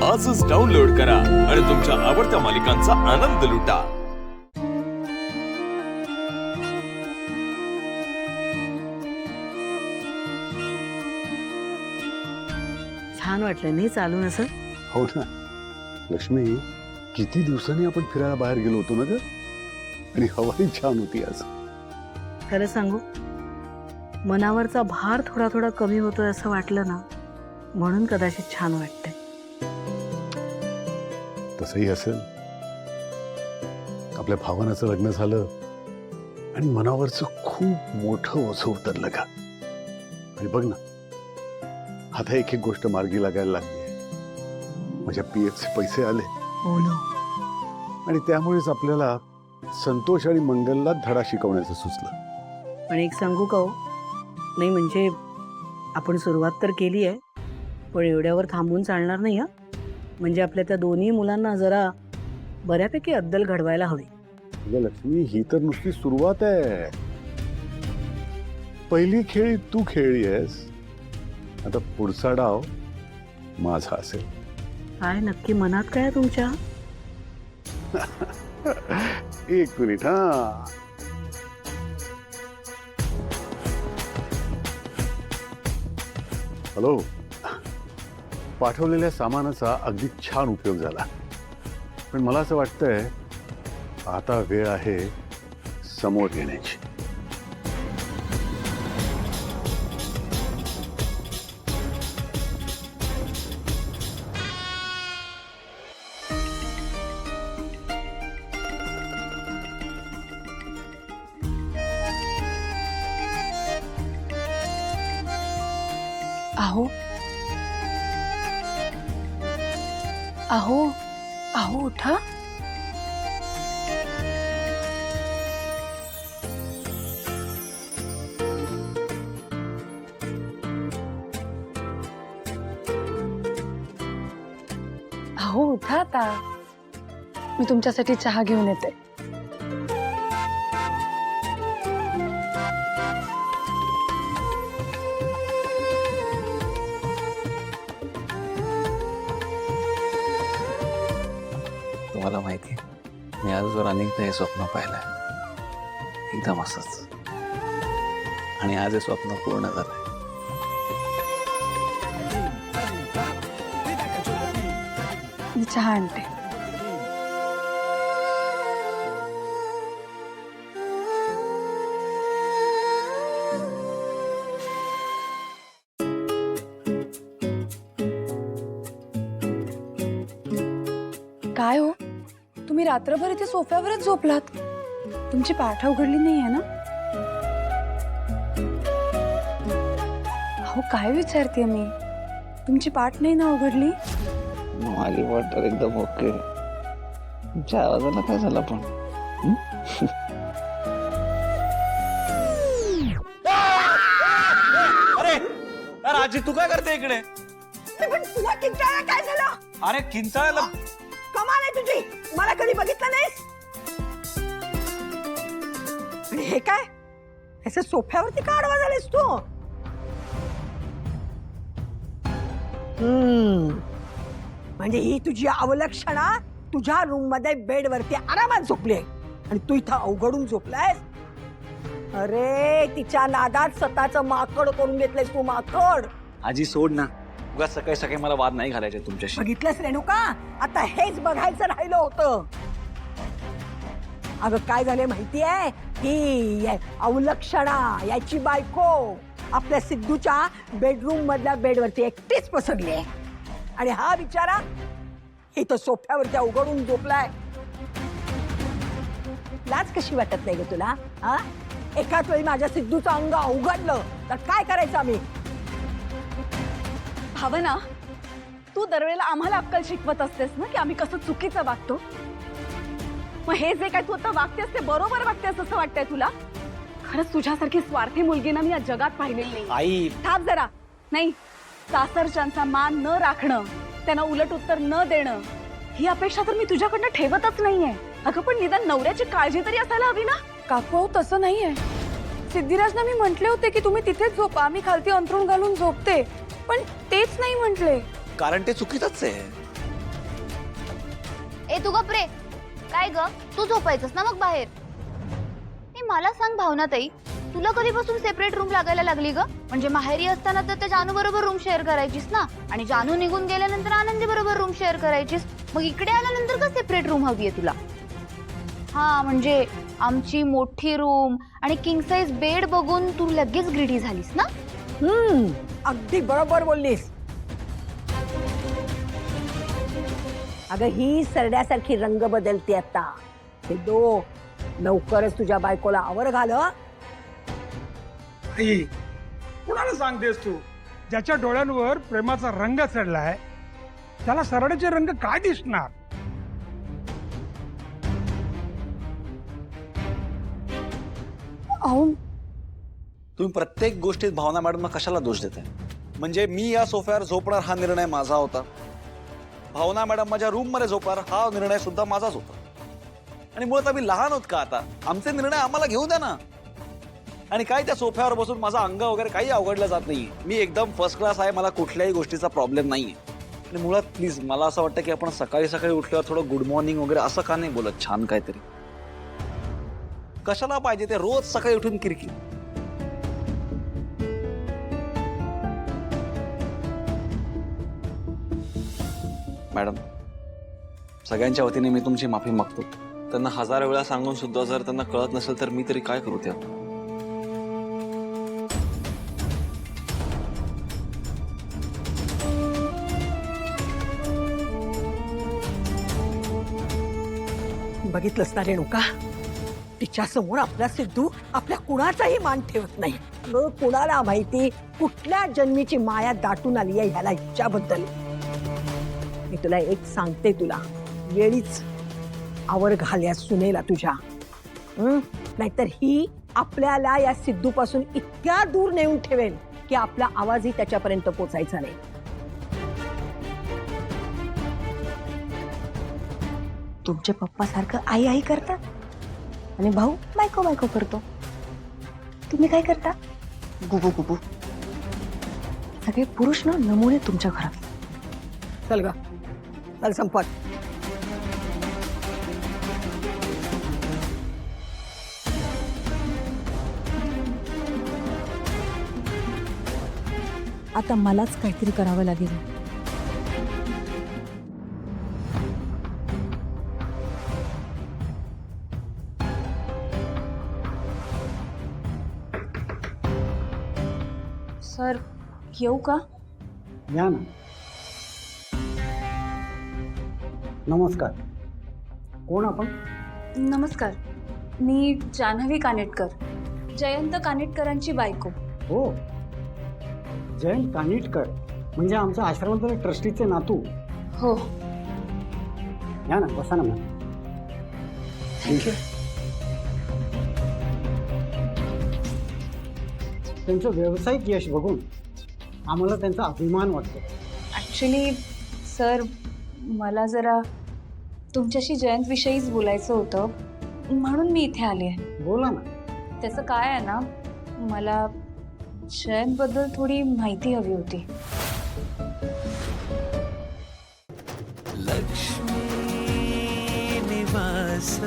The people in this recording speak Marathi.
आजच डाउनलोड करा आणि तुमच्या आवडत्या मालिकांचा आनंद लुटा। छान वाटलं नाही चालून असं? हो ना लक्ष्मी, किती दिवसांनी आपण फिरायला बाहेर गेलो होतो ना ग, आणि हवाही छान होती आज। खरं सांगू, मनावरचा भार थोडा थोडा कमी होतोय असं वाटलं ना, म्हणून कदाचित छान वाटतंय। तसंही असेल, आपल्या भावनाचं लग्न झालं आणि मनावरचं खूप मोठं ओझं उतरलं का। आणि बघ ना, आता एक एक गोष्ट मार्गी लागायला लागली। माझ्या पीएफचे पैसे आले, हो ना। आणि त्यामुळेच आपल्याला संतोष आणि मंगलला धडा शिकवण्याचं सुचलं। पण एक सांगू का हो, नाही म्हणजे आपण सुरुवात तर केली आहे, पण एवढ्यावर थांबून चालणार नाही हा। म्हणजे आपल्या त्या दोन्ही मुलांना जरा बऱ्यापैकी अद्दल घडवायला हवी। अगं लक्ष्मी, ही तर नुसती सुरुवात आहे। पहिली खेळी तू खेळली आहेस, आता पुढचा डाव माझा असेल। काय नक्की मनात काय आहे तुमच्या? एक मिनिट हा। हॅलो, पाठवलेल्या सामानाचा अगदी छान उपयोग झाला, पण मला असं वाटतंय आता वेळ आहे समोर येण्याची। अहो अहो अहो उठा। अहो उठा आता, मी तुमच्यासाठी चहा घेऊन येते। तुम्हाला माहिती, मी आज अनेकदा हे स्वप्न पाहिलंय, एकदम असंच, आणि आज हे स्वप्न पूर्ण झालंय। मी चहा आणते। काय हो, तुम्ही रात्रभर इथे सोफ्यावरच झोपलात? तुमची पाठ उघडली नाहीये ना? अहो काय विचारते मी, तुमची पाठ नाही ना उघडली? माझी वाट तर एकदम ओके। तुमच्या आवाजाला काय झालं पण? अरे राजी, तू काय करते इकडे? पण तुला किंचाळा काय झालं? अरे किंचाळायला कमाल आहे तुझी, मला कधी बघितलं नाहीस? आणि हे काय, असं सोफ्यावरती का आडवा झालीस तू? म्हणजे ही तुझी अवलक्षणा तुझ्या रूम मध्ये बेड वरती आरामात झोपली आहे, आणि तू इथं अवघडून झोपलायस? अरे तिच्या नादात स्वतःचं माकड करून घेतलंयस तू, माकड। आजी सोड ना, उगा सकाळी सकाळी मला वाद नाही घालायचे तुमच्याशी। बघितलंस रेणुका, आता हेच बघायचं राहिलं होतं। अगं काय झाले माहितीये, ही अवलक्षणा याची बायको आपल्या सिद्धूच्या बेडरूम मधल्या बेडवरती एकटीच पसरली आहे, आणि हा बिचारा इथं सोफ्यावरती अवघडून झोपलाय। लाज कशी वाटत नाही ग तुला? हा, एकाच वेळी माझ्या सिद्धूचं अंग अवघडलं तर काय करायचं आम्ही? भावना, तू दरवेळेला आम्हाला अक्कल शिकवत असतेस ना की आम्ही कसं चुकीचं वागतो। मग हे जे काय तू आता वागतेस ते बरोबर वागतेस असं वाटतंय तुला? खरंच तुझ्यासारखी स्वार्थी मुलगी ना मी या जगात पाहिलेली नाही। आई, थांब जरा। नाही, सासरच्यांचा मान न राखणं, त्यांना उलट उत्तर न देणं, ही अपेक्षा तर मी तुझ्याकडनं ठेवतच नाहीये। अगं पण निदान नवऱ्याची काळजी तरी असायला हवी ना? काकू तसं नाहीये, सिद्धिराजना मी म्हटले होते की तुम्ही तिथेच झोपा, मी खालती अंथरूण घालून झोपते, पण तेच नाही म्हटले। कारण ते चुकीचंच आहे। ए तू गप रे. काय ग, तू झोपायचंस ना मग बाहेर. नाही मला सांग भावनाताई, तुला कधीपासून सेपरेट रूम लागायला लागली ग? म्हणजे माहेरी असताना तर त्या जानू बरोबर रूम शेअर करायचीस ना, आणि जानू निघून गेल्यानंतर आनंदी बरोबर रूम शेअर करायचीस. मग इकडे आल्यानंतर का सेपरेट रूम हवीये तुला? हा म्हणजे आमची मोठी रूम आणि किंग साइज बेड बघून तू लगेच ग्रीडी झालीस ना? अगदी बरोबर बोललीस. अगं ही सरड्यासारखी रंग बदलते आता. सिद्धू, लवकरच तुझ्या बायकोला आवर घाल. आई, कुणाला सांगतेस तू? ज्याच्या डोळ्यांवर प्रेमाचा रंग चढलाय त्याला सरडेचे रंग काय दिसणार? अहो, तुम्ही प्रत्येक गोष्टीत भावना मॅडमना कशाला दोष देताय? म्हणजे मी या सोफ्यावर झोपणार हा निर्णय माझा होता, भावना मॅडम माझ्या रूम मध्ये झोपणार हा निर्णय सुद्धा माझाच होता. आणि मुळात आम्ही लहान होत का आता? आमचे निर्णय आम्हाला घेऊ द्या ना. आणि काय त्या सोफ्यावर बसून माझा अंग वगैरे काही अवघडलं जात नाही. मी एकदम फर्स्ट क्लास आहे, मला कुठल्याही गोष्टीचा प्रॉब्लेम नाहीये. आणि मुळात प्लीज मला असं वाटतं की आपण सकाळी सकाळी उठल्यावर थोडं गुड मॉर्निंग वगैरे असं का नाही बोलत? छान काहीतरी कशाला पाहिजे ते रोज सकाळी उठून किरकिर? मॅडम, सगळ्यांच्या वतीने मी तुमची माफी मागतो. त्यांना 1000 वेळा सांगून सुद्धा जर त्यांना कळत नसेल तर मी तरी काय करू त्या? बघितलंस ना रेणुका, तिच्या समोर आपला सिद्धू आपल्या कुणाचाही मान ठेवत नाही. अगं, कुणाला माहिती कुठल्या जन्मीची माया दाटून आली आहे ह्याला हिच्याबद्दल. मी तुला एक सांगते, तुला वेळीच आवर घाल्या सुनेला तुझ्या. नाहीतर ही आपल्याला या सिद्धू पासून इतक्या दूर नेऊन ठेवेल की आपला आवाजही त्याच्यापर्यंत पोचायचा नाही. तुमचे पप्पा सारखं आई आई करतात आणि भाऊ बायको बायको करतो. तुम्ही काय करता? गुबू गुबू. सगळे पुरुष ना नमुने तुमच्या घरात. चल ग, चल संपत. आता मलाच काहीतरी करावं लागेल. सर, येऊ का? या ना. नमस्कार. कोण आपण? नमस्कार, मी जान्हवी कानेटकर, जयंत कानेटकरांची बायको. हो, जयंत कानिटकर म्हणजे आमच्या आश्रमातील ट्रस्टीचे नातू. हो. या ना, बसा ना मॅम. थँक्यू. त्यांचं व्यावसायिक यश बघून आम्हाला त्यांचा अभिमान वाटतो. ॲक्च्युली सर, मला जरा तुमच्याशी जयंतविषयीच बोलायचं होतं, म्हणून मी इथे आले आहे. बोला ना. त्याचं काय आहे ना, मला जयंतबद्दल थोडी माहिती हवी होती. लक्ष्मी निवास